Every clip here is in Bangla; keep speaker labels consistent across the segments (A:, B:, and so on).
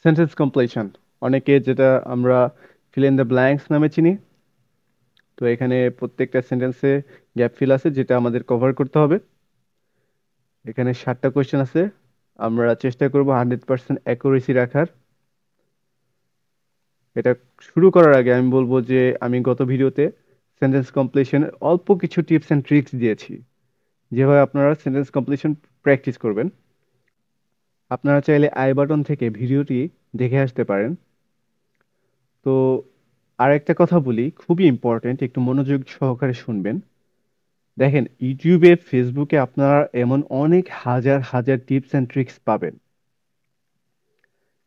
A: সেন্টেন্স কমপ্লিশন, অনেকে যেটা আমরা ফিল ইন দ্য ব্ল্যাঙ্কস নামে চিনি। তো এখানে প্রত্যেকটা সেন্টেন্সে গ্যাপ ফিল আছে যেটা আমাদের কভার করতে হবে। এখানে 7টা কোয়েশ্চেন আছে, আমরা চেষ্টা করব 100% অ্যাকুরেসি রাখার। এটা শুরু করার আগে আমি বলবো যে আমি গত ভিডিওতে সেন্টেন্স কমপ্লিশনের অল্প কিছু টিপস অ্যান্ড ট্রিক্স দিয়েছি, যেভাবে আপনারা সেন্টেন্স কমপ্লিশন প্র্যাকটিস করবেন। আপনারা চাইলে আই বাটন থেকে ভিডিওটি দেখে আসতে পারেন। তো আর একটা কথা বলি, খুবই ইম্পর্ট্যান্ট, একটু মনোযোগ সহকারে শুনবেন। দেখেন, ইউটিউবে ফেসবুকে আপনারা এমন অনেক হাজার হাজার টিপস অ্যান্ড ট্রিক্স পাবেন,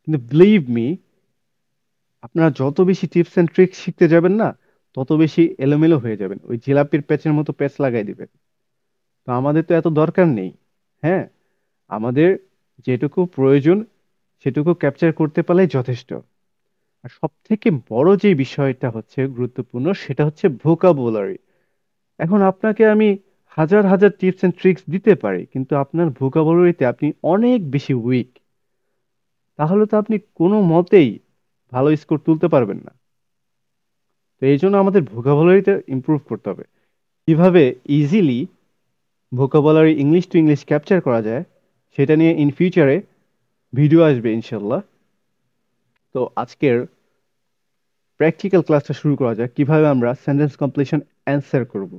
A: কিন্তু বিলিভ মি, আপনারা যত বেশি টিপস অ্যান্ড ট্রিক্স শিখতে যাবেন না, তত বেশি এলোমেলো হয়ে যাবেন, ওই জিলাপির প্যাচের মতো প্যাচ লাগাই দিবেন। তো আমাদের তো এত দরকার নেই। হ্যাঁ, আমাদের যেটুকু প্রয়োজন সেটুকু ক্যাপচার করতে পারলেই যথেষ্ট। আর সব থেকে বড় যে বিষয়টা হচ্ছে গুরুত্বপূর্ণ, সেটা হচ্ছে ভোকাবুলারি। এখন আপনাকে আমি হাজার হাজার টিপস এন্ড ট্রিক্স দিতে পারি, কিন্তু আপনার ভোকাবুলারিতে আপনি অনেক বেশি উইক, তাহলে তো আপনি কোনো মতেই ভালো স্কোর তুলতে পারবেন না। তো এই জন্য আমাদের ভোকাবুলারিতে ইমপ্রুভ করতে হবে। কিভাবে easily vocabulary English to English capture করা যায়, সেটা নিয়ে ইন ফিউচারে ভিডিও আসবে ইনশাল্লাহ। তো আজকের প্র্যাকটিক্যাল ক্লাসটা শুরু করা যাক, কিভাবে আমরা সেন্টেন্স কমপ্লিশন অ্যান্সার করব।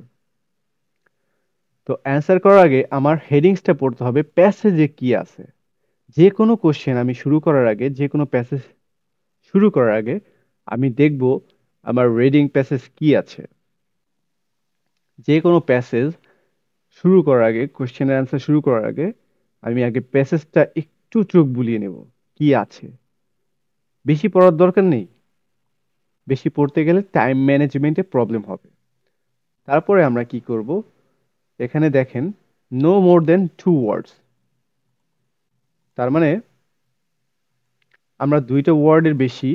A: তো অ্যান্সার করার আগে আমার হেডিংসটা পড়তে হবে, প্যাসেজে কি আছে। যে কোনো কোশ্চেন আমি শুরু করার আগে, যে কোনো প্যাসেজ শুরু করার আগে আমি দেখব আমার রিডিং প্যাসেজ কি আছে। যে কোনো প্যাসেজ শুরু করার আগে, কোশ্চেনের অ্যান্সার শুরু করার আগে আমি আগে প্যাসেজটা একটু চোখ বুলিয়ে নেব, কি আছে। বেশি পড়ার দরকার নেই, বেশি পড়তে গেলে টাইম ম্যানেজমেন্টে প্রবলেম হবে। তারপরে আমরা কি করব, এখানে দেখেন, নো মোর দেন 2 ওয়ার্ডস, তার মানে আমরা 2টা ওয়ার্ডের বেশি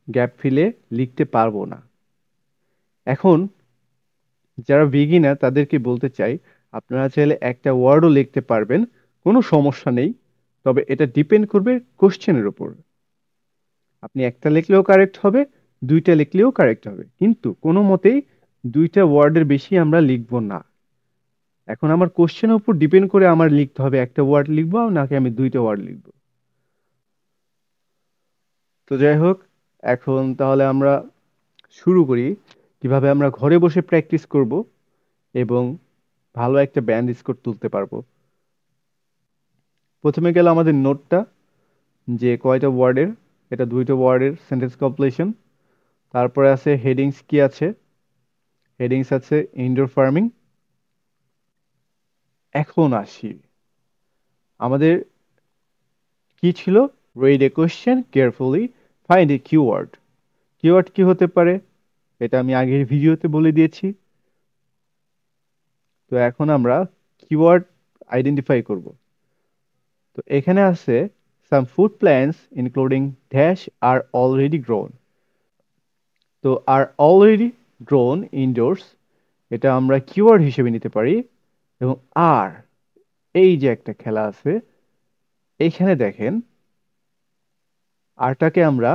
A: গ্যাপ ফিলে লিখতে পারবো না। এখন যারা বিগিনার তাদেরকে বলতে চাই, আপনারা চাইলে একটা ওয়ার্ডও লিখতে পারবেন, কোনো সমস্যা নেই। তবে এটা ডিপেন্ড করবে কোশ্চেনের উপর। আপনি একটা লিখলেও কারেক্ট হবে, 2টা লিখলেও কারেক্ট হবে, কিন্তু কোনো মতেই 2টা ওয়ার্ডের বেশি আমরা লিখবো না। এখন আমার কোশ্চেনের উপর ডিপেন্ড করে আমার লিখতে হবে একটা ওয়ার্ড লিখবো নাকি আমি 2টা ওয়ার্ড লিখবো। তো যাই হোক, এখন তাহলে আমরা শুরু করি কিভাবে আমরা ঘরে বসে প্র্যাকটিস করব এবং ভালো একটা ব্যান্ড স্কোর তুলতে পারবো। প্রথমে গেল আমাদের নোটটা, যে কয়টা ওয়ার্ডের, এটা 2টা ওয়ার্ডের সেন্টেন্স কমপ্লিশন। তারপরে আছে হেডিংস, কি আছে, হেডিংস আছে ইনডোর ফার্মিং। এখন আসি, আমাদের কি ছিল, read a question carefully, find a keyword. Keyword কি হতে পারে, এটা আমি আগের ভিডিওতে বলে দিয়েছি। তো এখন আমরা কিওয়ার্ড আইডেন্টিফাই করব। তো এখানে আছে some food plants including dash আর অলরেডি গ্রোন। তো আর অলরেডি গ্রোন ইনডোরস, এটা আমরা কিওয়ার্ড হিসেবে নিতে পারি। এবং আর, এই যে একটা খেলা আছে, এইখানে দেখেন, আরটাকে আমরা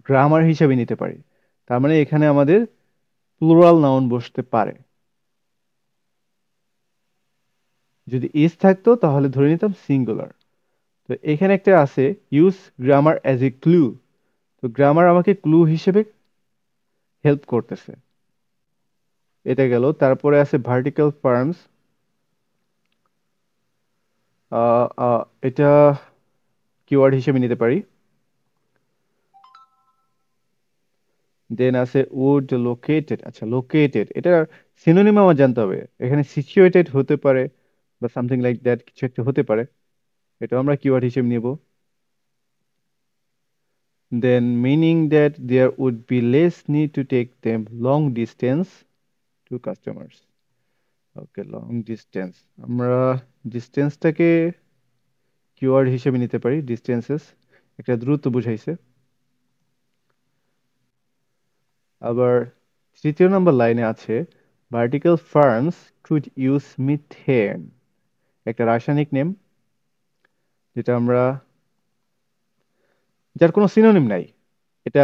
A: গ্রামার হিসেবে নিতে পারি। তার মানে এখানে আমাদের প্লুরাল নাউন বসতে পারে। যদি ইজ থাকতো তাহলে ধরে নিতাম সিঙ্গুলার। তো এখানে একটা আছে, use grammar as a clue. তো গ্রামার আমাকে ক্লু হিসেবে হেল্প করতেছে। এটা গেল। তারপরে আছে ভার্টিক্যাল ফার্মস, এটা কিওয়ার্ড হিসেবে নিতে পারি। দেন আছে উড লোকেটেড, আচ্ছা লোকেটেড, এটা সিনোনিম আমার জানতে হবে। এখানে সিচুয়েটেড হতে পারে বা সামথিং লাইক দ্যাট, কিছু একটা হতে পারে, এটা আমরা কিওয়ার্ড হিসেবে নিব। Then meaning that there would be less need to take them long distance to customers. Okay, long distance, আমরা ডিস্টেন্সটাকে কিওয়ার্ড হিসেবে নিতে পারি। ডিস্টেন্সেস একটা দূরত্ব বুঝাইছে। আবার তৃতীয় নম্বর লাইনে আছে, vertical farms could use methane, একটা রাসায়নিক নেম যেটা আমরা, যার কোনো সিনোনিম নাই। এটা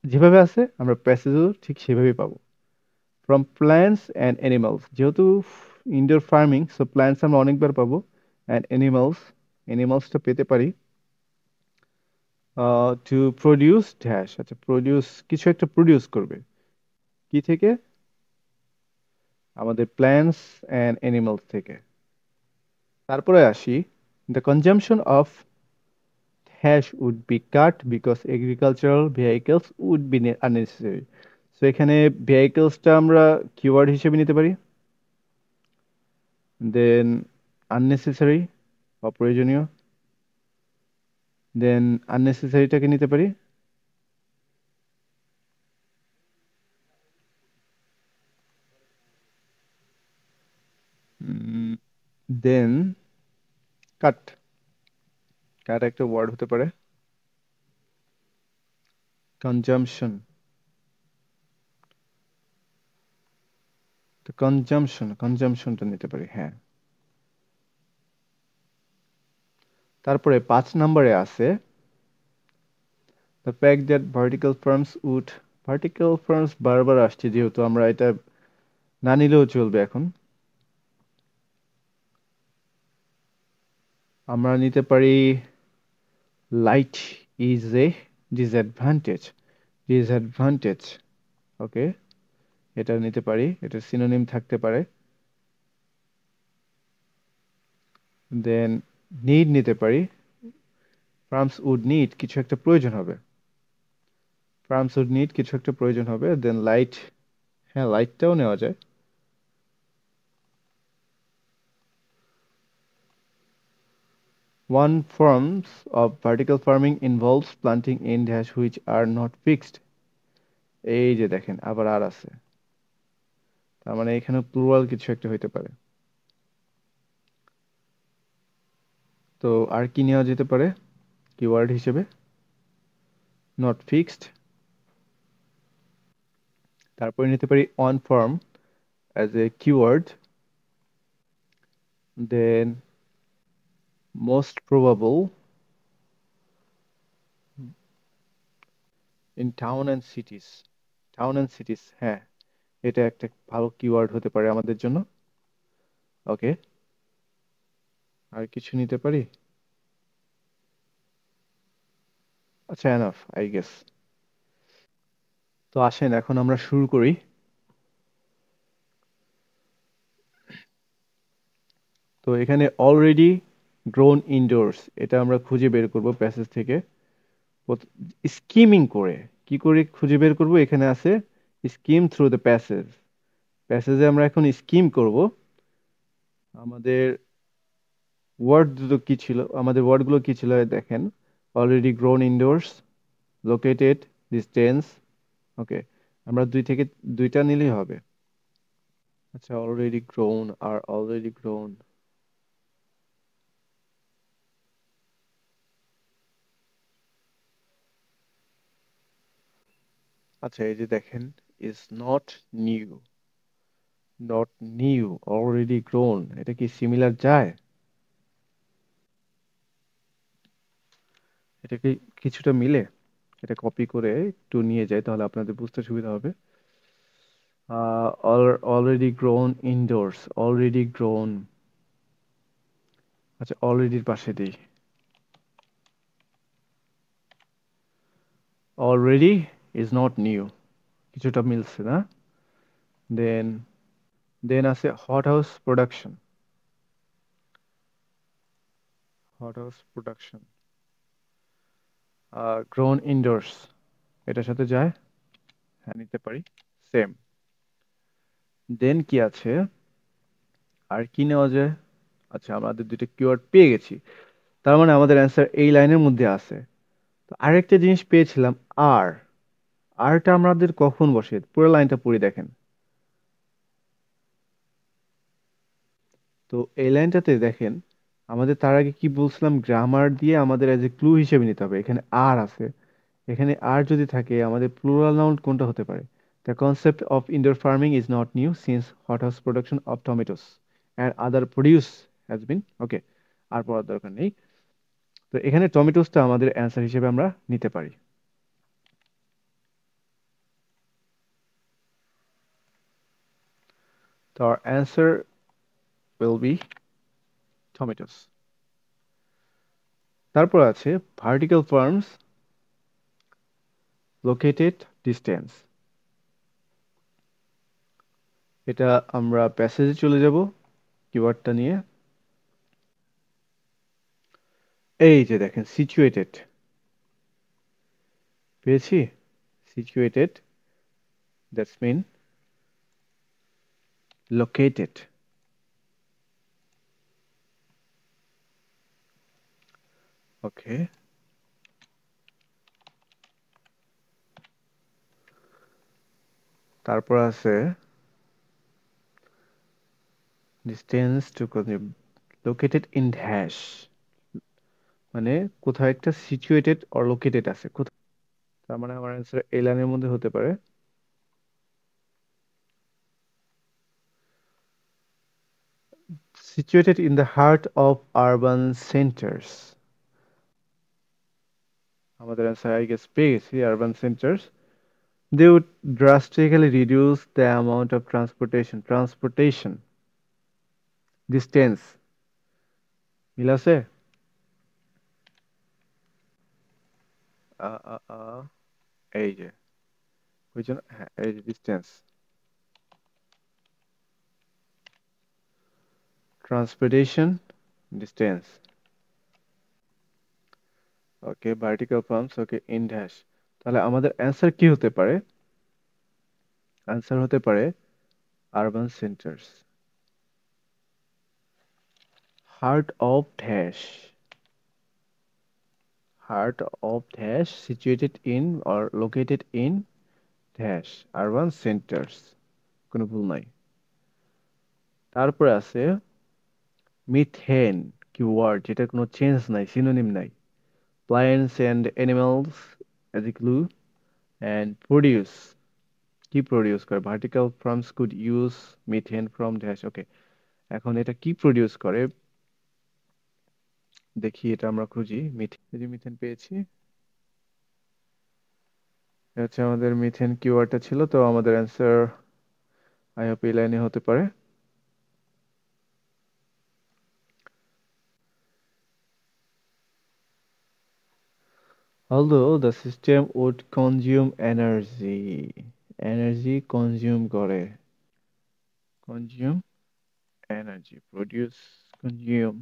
A: যেভাবে আছে আমরা প্যাসেজও ঠিক সেভাবেই পাবো। ফ্রম প্ল্যান্টস অ্যান্ড অ্যানিমালস, যেহেতু ইনডোর ফার্মিং, সো প্ল্যান্টস আমরা অনেকবার পাবো, অ্যান্ড অ্যানিমালস, অ্যানিমালসটা পেতে পারি টু প্রডিউস ড্যাশ। আচ্ছা, প্রডিউস কিছু একটা প্রডিউস করবে কি থেকে? আমাদের প্ল্যান্টস অ্যান্ড অ্যানিমালস থেকে। তারপরে আসি, the consumption of hash would be cut because agricultural vehicles would be unnecessary. So এখানে ভেহিকলসটা আমরা কিওয়ার্ড হিসেবে নিতে পারি, দেন আননেসেসারি, অপ্রয়োজনীয়, দেন আননেসেসারিটাকে নিতে পারি দেন কাট। কাট একটা ওয়ার্ড হতে পারে, কনজাম্পশন, তো কনজাম্পশনটা নিতে পারি, হ্যাঁ। তারপরে 5 নম্বরে আছে the fact that vertical farms would, vertical farms বারবার আসছে যেহেতু আমরা এটা না নিলেও চলবে এখন। আমরা নিতে পারি light is a disadvantage, disadvantage, okay, এটা নিতে পারি, এটা সিনোনিম থাকতে পারে। দেন নিড নিতে পারি, ফার্মস উড নিড কিছু একটা প্রয়োজন হবে, ফার্মস উড নিড কিছু একটা প্রয়োজন হবে। দেন লাইট, হ্যাঁ লাইটটাও নেওয়া যায়। One forms of vertical farming involves planting in dash which are not fixed. এই যে দেখেন আবার আর আছে, তার মানে এখানে প্লুরাল কিছু একটা হইতে পারে। তো আর কি নেওয়া যেতে পারে কিওয়ার্ড হিসেবে? নট ফিক্সড, তারপরে নিতে পারি on form as a keyword, then most probable in town and cities, town and cities, হ্যাঁ এটা একটা ভালো কিওয়ার্ড হতে পারে আমাদের জন্য। ওকে, আর কিছু নিতে পারি? আচ্ছা, এনাফ আই গেস। তো আসেন এখন আমরা শুরু করি। তো এখানে অলরেডি গ্রোন ইনডোরস, এটা আমরা খুঁজে বের করব প্যাসেজ থেকে স্কিমিং করে। কি করে খুঁজে বের করব? এখানে আছে স্কিম থ্রু দ্য প্যাসেজ, প্যাসেজে আমরা এখন স্কিম করব। আমাদের ওয়ার্ড দুটো কি ছিল, আমাদের ওয়ার্ডগুলো কি ছিল দেখেন, already grown indoors, located, distance, okay, আমরা দুইটা নিলেই হবে। আচ্ছা, অলরেডি গ্রোন আর অলরেডি গ্রোন, আচ্ছা এই যে দেখেন is not new, not new, already grown, এটা কি সিমিলার যায়? এটা কি কিছুটা মিলে? এটা কপি করে একটু নিয়ে যাই তাহলে আপনাদের বুঝতে সুবিধা হবে। Already grown indoors, already grown, আচ্ছা অলরেডির পাশে দিই, অলরেডি ইজ নট নিউ, কিছুটা মিলছে না? দেন দেন আছে hot house production, hot house production, grown indoors, এটার সাথে যায়, হ্যাঁ নিতে পারি, সেম। দেন কি আছে, আর কি নেওয়া যায়? আচ্ছা, আমাদের দুটো কিওয়ার্ড পেয়ে গেছি, তার মানে আমাদের অ্যান্সার এই লাইনের মধ্যে আছে। তো আরেকটা জিনিস পেয়েছিলাম, আর, আরটা আমাদের কখন বসে? পুরো লাইনটা পড়ে দেখেন। তো এই লাইনটাতে দেখেন আমাদের তার আগে কি বলছিলাম, গ্রামার দিয়ে আমাদের এজ এ ক্লু হিসেবে নিতে হবে, এখানে আর আছে। এখানে আর যদি থাকে আমাদের প্লুরাল নাউন কোনটা হতে পারে? The concept of indoor farming is not new since hothouse production of tomatoes and other produce has been okay আর পড়ার দরকার নেই তো এখানে টমেটোসটা আমাদের অ্যান্সার হিসেবে আমরা নিতে পারি তো our answer will be tomatoes তারপর আছে vertical farms located distance এটা আমরা প্যাসেজে চলে যাব কিওয়ার্ডটা নিয়ে এই যে দেখেন সিচুয়েটেড পেয়েছি situated that's mean located okay তারপর আছে distance to located in dash মানে কোথাও একটা সিচুয়েটেড অর লোকেটেড আছে কোথাও তার মানে আমার অ্যান্সার এই লাইনের মধ্যে হতে পারে situated in the heart of urban centers আমাদের অ্যান্সার আই গেস পেয়ে গেছি urban centers they would drastically reduce the amount of transportation distance মিল আছে এই যে ওই জন্য হ্যাঁ এই যে distance transportation distance okay vertical farms okay in dash তাহলে আমাদের অ্যান্সার কি হতে পারে অ্যান্সার হতে পারে urban centers heart of dash heart of dash situated in or located in dash urban centers কোনো ভুল নাই তারপরে আছে মিথেন কিওয়ার্ড যেটা কোনো চেঞ্জ নাই সিনোনিম নাই plants and animals as a clue and produce কি প্রডিউস করে vertical farms could use methane from dash okay এখন এটা কি প্রডিউস করে দেখি এটা আমরা খুঁজি মিথেন পেয়েছি এটা হচ্ছে আমাদের মিথেন কিওয়ার্ডটা ছিল তো আমাদের অ্যান্সার আই হোপ এই লাইনে হতে পারে although the system would consume energy consume করে consume energy produce consume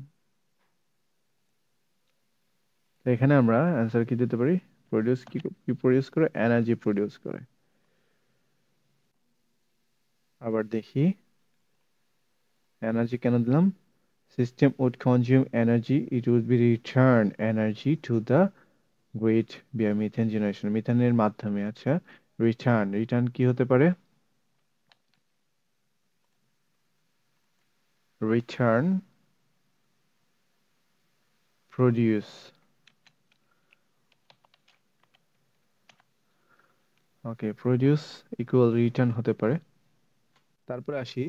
A: তো এখানে আমরা অ্যান্সার কি দিতে পারি প্রডিউস কি কি প্রডিউস করে এনার্জি প্রডিউস করে আবার দেখি এনার্জি কেন দিলাম system would consume energy it would be return energy to the grid via methane generation মিথেনের মাধ্যমে আচ্ছা রিটার্ন কি হতে পারে return produce okay produce equal return হতে পারে তারপরে আসি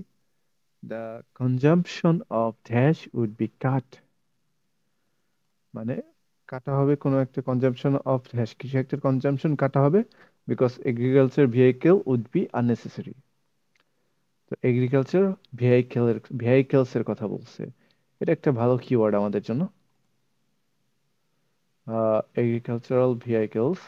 A: the consumption of dash wood be cut মানে কাটা হবে কোনো একটা কনজাম্পশন অফ ড্যাশ কিছু একটা কনজাম্পশন কাটা হবে because agriculture vehicle would be unnecessary তো এগ্রিকালচার ভেহিকেলস এর কথা বলছে এটা একটা ভালো কিওয়ার্ড আমাদের জন্য এগ্রিকালচারাল ভেহিকেলস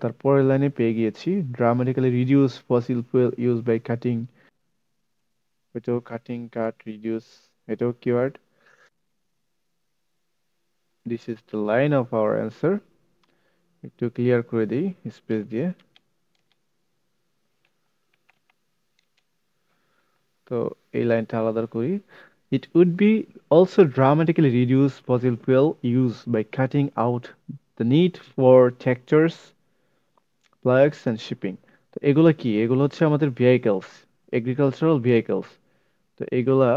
A: তারপরের লাইনে পেয়ে গিয়েছি dramatically reduce fossil fuel use by cutting এটাও কাটিং কাট রিডিউস এটাও keyword this is the line of our answer একটু ক্লিয়ার করে দিই স্পেস দিয়ে তো এই লাইনটা আলাদা করি it would be also dramatically reduce fossil fuel use by cutting out the need for tractors plugs and shipping তো এগুলা কি এগুলো হচ্ছে আমাদের ভেহিকলস এগ্রিকালচারাল ভেহিকলস তো এগুলা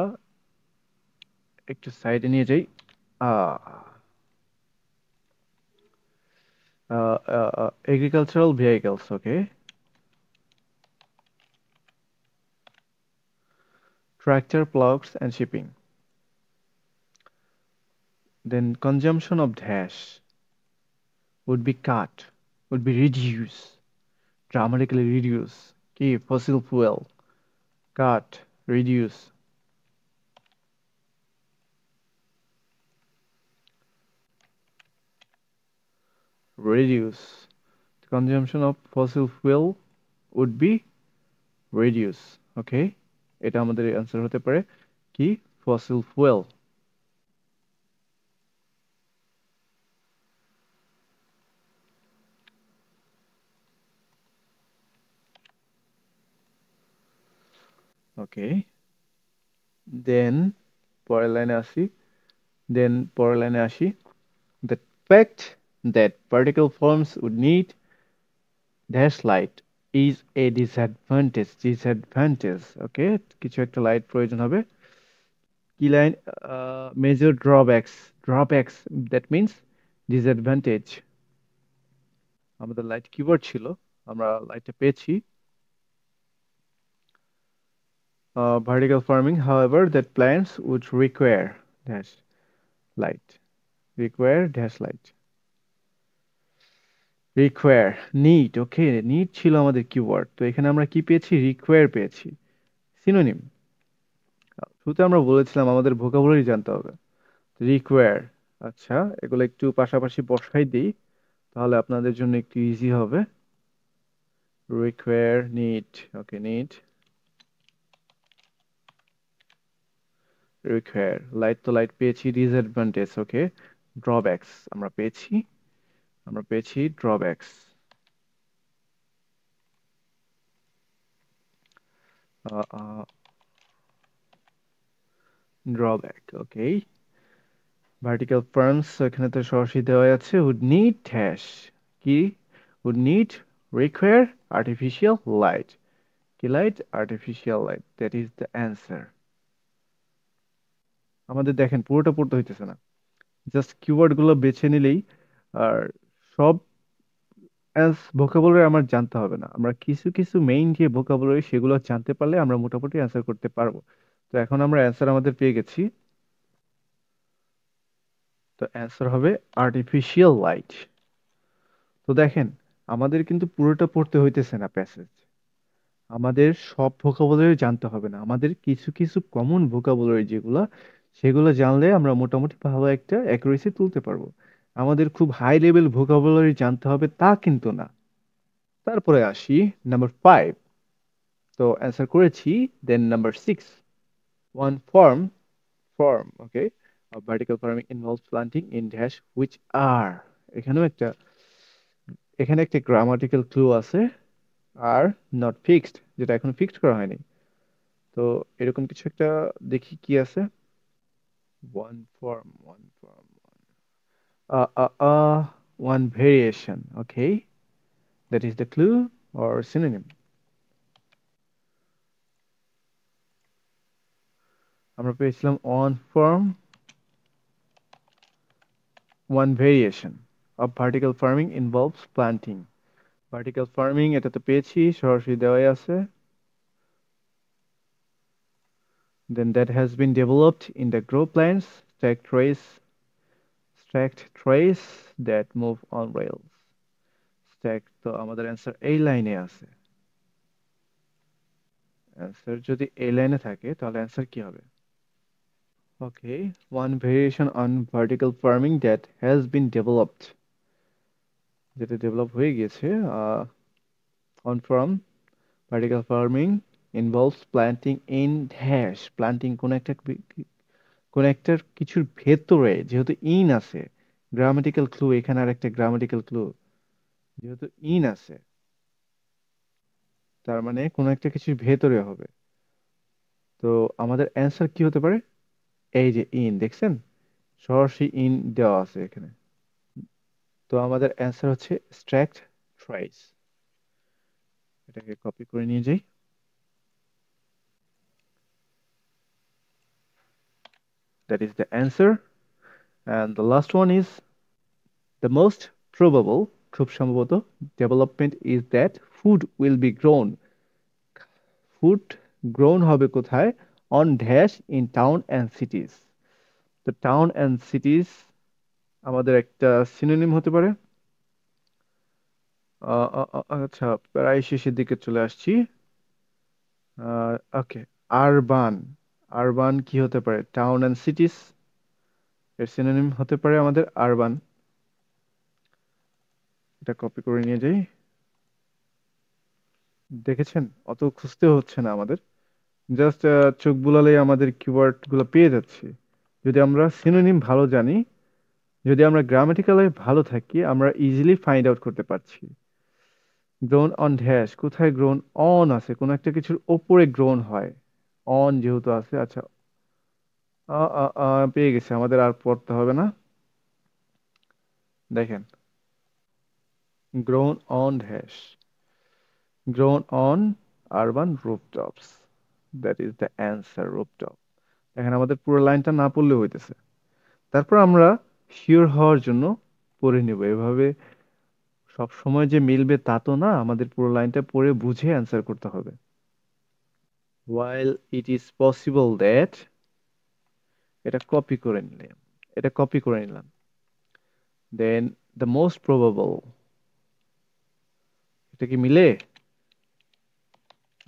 A: একটু সাইডে নিয়ে যাই আহ Agricultural vehicles, okay. Tractor, plows, and shipping. Then consumption of dash would be cut, would be reduced, dramatically reduce. Okay, fossil fuel, cut, reduce, reduce. Consumption of fossil fuel would be reduce. Okay, এটা আমাদের অ্যান্সার হতে পারে কি fossil fuel. Okay, then পরের লাইনে আসি the fact that particle forms would need dash light is a disadvantage. Okay, কিছু একটা লাইট প্রয়োজন হবে কি line major drawbacks that means disadvantage আমাদের লাইট কিবোর্ড ছিল আমরা লাইটটা পেয়েছি vertical farming however that plants would light require dash light require need okay need ছিল আমাদের কিওয়ার্ড তো এখানে আমরা কি পেয়েছি require পেয়েছি সিনোনিম শুরুতে আমরা বলেছিলাম আমাদের ভোকাবুলারি জানতে হবে require আচ্ছা এগুলো একটু পাশাপাশি বসাই দিই তাহলে আপনাদের জন্য একটু ইজি হবে require need ওকে need require লাইট তো লাইট পেয়েছি ডিসঅ্যাডভান্টেজ ওকে ড্রব্যাকস আমরা পেয়েছি ড্রব্যাকস ড্রব্যাক ওকে ভার্টিক্যাল ফার্মস এখানে তো সরাসরি দেওয়া আছে would need dash কি would need require artificial light কি light artificial light that is the answer আমাদের দেখেন পুরোটা পড়তে হইতেছে না জাস্ট কিওয়ার্ড গুলো বেছে নিলেই আর সব অ্যাজ ভোকাবুলারি আমার জানতে হবে না আমরা কিছু কিছু মেইন যে ভোকাবুলারি সেগুলো জানতে পারলে আমরা মোটামুটি অ্যান্সার করতে পারবো তো এখন আমরা অ্যান্সার আমাদের পেয়ে গেছি তো অ্যান্সার হবে আর্টিফিশিয়াল লাইট তো দেখেন আমাদের কিন্তু পুরোটা পড়তে হইতেছে না প্যাসেজ আমাদের সব ভোকাবুলারি জানতে হবে না আমাদের কিছু কিছু কমন ভোকাবুলারি যেগুলো সেগুলো জানলে আমরা মোটামুটি ভালো একটা অ্যাকুরেসি তুলতে পারবো আমাদের খুব হাই লেভেল ভোকাবুলারি জানতে হবে তা কিন্তু না তারপরে আসি নাম্বার 5 তো অ্যান্সার করেছি then number 6 one form okay of vertical farming involves planting in dash which are এখানেও এখানে একটা গ্রামাটিক্যাল ক্লু আছে আর নট ফিক্সড যেটা এখন ফিক্সড করা হয়নি তো এরকম কিছু একটা দেখি কি আছে one form one variation okay that is the clue or synonym আমরা পেয়েছিলাম on form one variation of vertical farming involves planting vertical farming এটা তো পেয়েছি সরাসরি দেওয়াই আছে then that has been developed in the grow plants stacked trays that move on rails stack তো আমাদের অ্যান্সার এই লাইনে আছে অ্যান্সার যদি এই লাইনে থাকে তাহলে অ্যান্সার কি হবে ওকে one variation on vertical farming that has been developed যেটা ডেভেলপ হয়ে গেছে on farm vertical farming involves planting in dash planting কোন একটা কিছুর ভেতরে যেহেতু ইন আছে গ্রামাটিক্যাল ক্লু এখানে আর একটা গ্রামাটিক্যাল ক্লু যেহেতু ইন আছে তার মানে কোন একটা কিছুর ভেতরে হবে তো আমাদের অ্যান্সার কি হতে পারে এই যে ইন দেখছেন সরাসরি ইন দেওয়া আছে এখানে তো আমাদের অ্যান্সার হচ্ছে স্ট্র্যাক্ট ট্রাইস এটাকে কপি করে নিয়ে যাই that is the answer and the last one is the most probable খুব সম্ভবত development is that food will be grown. Food grown হবে কোথায়? On dash in town and সিটিজ। তো টাউন অ্যান্ড সিটিজ আমাদের একটা সিনোনিম হতে পারে। আচ্ছা, প্রায় শেষের দিকে চলে আসছি। ওকে, আরবান। আরবান কি হতে পারে? টাউন অ্যান্ড সিটিজ এর সিনোনিম হতে পারে আমাদের আরবান। এটা কপি করে নিয়ে যাই। দেখেছেন, অত খুঁজতে হচ্ছে না আমাদের, জাস্ট চোখ বুলালেই আমাদের কিওয়ার্ড গুলো পেয়ে যাচ্ছি। যদি আমরা সিনোনিম ভালো জানি, যদি আমরা গ্রামাটিক্যালে ভালো থাকি, আমরা ইজিলি ফাইন্ড আউট করতে পারছি। গ্রোন অন ড্যাশ, কোথায় গ্রোন অন আছে? কোনো একটা কিছুর ওপরে গ্রোন হয়, অন যেহেতু আছে। আচ্ছা, পেয়ে গেছে, আমাদের আর পড়তে হবে না। দেখেন, grown on dash, grown on urban rooftops, that is the answer, rooftop. দেখেন, আমাদের পুরো লাইনটা না পড়লেও হইতেছে। তারপর আমরা শিওর হওয়ার জন্য পড়ে নেব। এভাবে সব সময় যে মিলবে তা তো না, আমাদের পুরো লাইনটা পড়ে বুঝে অ্যান্সার করতে হবে। while it is possible that, এটা কপি করে নিলাম, এটা কপি করে নিলাম। then the most probable, এটা কি মিলে?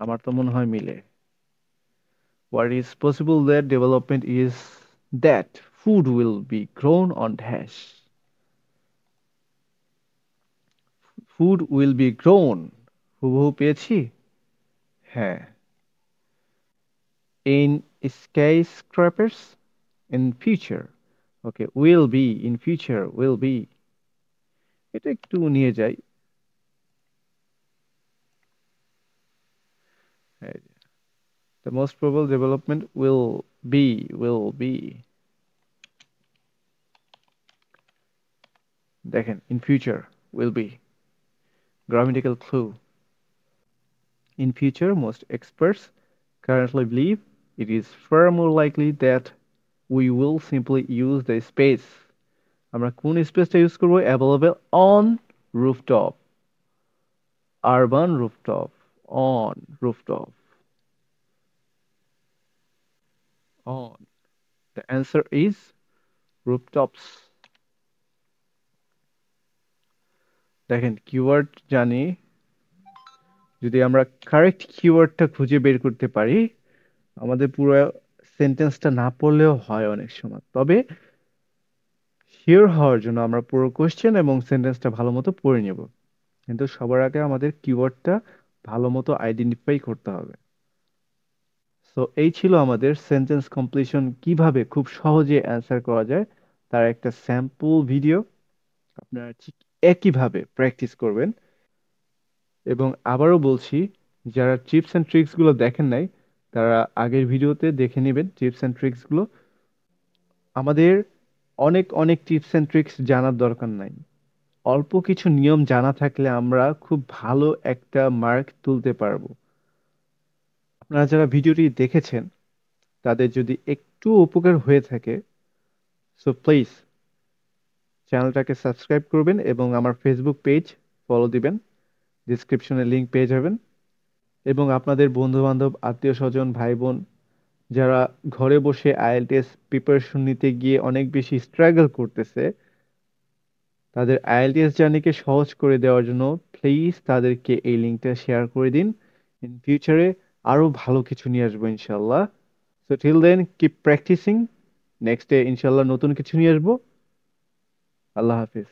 A: আমার তো মনে হয় মিলে। what is possible that development is that food will be grown on dash, food will be grown, হুবহু পেয়েছি। হ্যাঁ, in skyscrapers in future, okay, will be in future, will be, এটা একটু নিয়ে যাই। এই যে, the most probable development will be দেখেন, in future will be, grammatical clue, in future most experts currently believe it is far more likely that we will simply use the space, আমরা কোন স্পেসটা ইউজ করব? available on rooftop, urban rooftop, on rooftop, on, the answer is rooftops। দেখেন, কিওয়ার্ড জানি, যদি আমরা কারেক্ট কিওয়ার্ডটা খুঁজে বের করতে পারি, আমাদের পুরো সেন্টেন্সটা না পড়লেও হয় অনেক সময়। তবে শিওর হওয়ার জন্য আমরা পুরো কোশ্চেন এবং সেন্টেন্সটা ভালো মতো পড়ে নেব, কিন্তু সবার আগে আমাদের কিওয়ার্ডটা ভালো মতো আইডেন্টিফাই করতে হবে। সো এই ছিল আমাদের সেন্টেন্স কমপ্লিশন কিভাবে খুব সহজে অ্যান্সার করা যায় তার একটা স্যাম্পল ভিডিও। আপনারা ঠিক একইভাবে প্র্যাকটিস করবেন। এবং আবারও বলছি, যারা টিপস অ্যান্ড ট্রিক্স গুলো দেখেন নাই, তারা আগের ভিডিওতে দেখে নেবেন টিপস অ্যান্ড ট্রিক্স গুলো। আমাদের অনেক অনেক টিপস অ্যান্ড ট্রিক্স জানার দরকার নাই, অল্প কিছু নিয়ম জানা থাকলে আমরা খুব ভালো একটা মার্ক তুলতে পারবো। আপনারা যারা ভিডিওটি দেখেছেন, তাদের যদি একটু উপকার হয়ে থাকে, সো প্লিজ চ্যানেলটাকে সাবস্ক্রাইব করবেন এবং আমার ফেসবুক পেজ ফলো দিবেন, ডিসক্রিপশনে লিংক পেয়ে যাবেন। এবং আপনাদের বন্ধু বান্ধব, আত্মীয় স্বজন, ভাই বোন যারা ঘরে বসে আইএলটিএস প্রিপারেশন নিতে গিয়ে অনেক বেশি স্ট্রাগল করতেছে, তাদের আইএলটিএস জার্নিকে সহজ করে দেওয়ার জন্য প্লিজ তাদেরকে এই লিঙ্কটা শেয়ার করে দিন। ইন ফিউচারে আরো ভালো কিছু নিয়ে আসবো ইনশাল্লাহ। So till then keep practicing, next day ইনশাল্লাহ নতুন কিছু নিয়ে আসবো। আল্লাহ হাফিজ।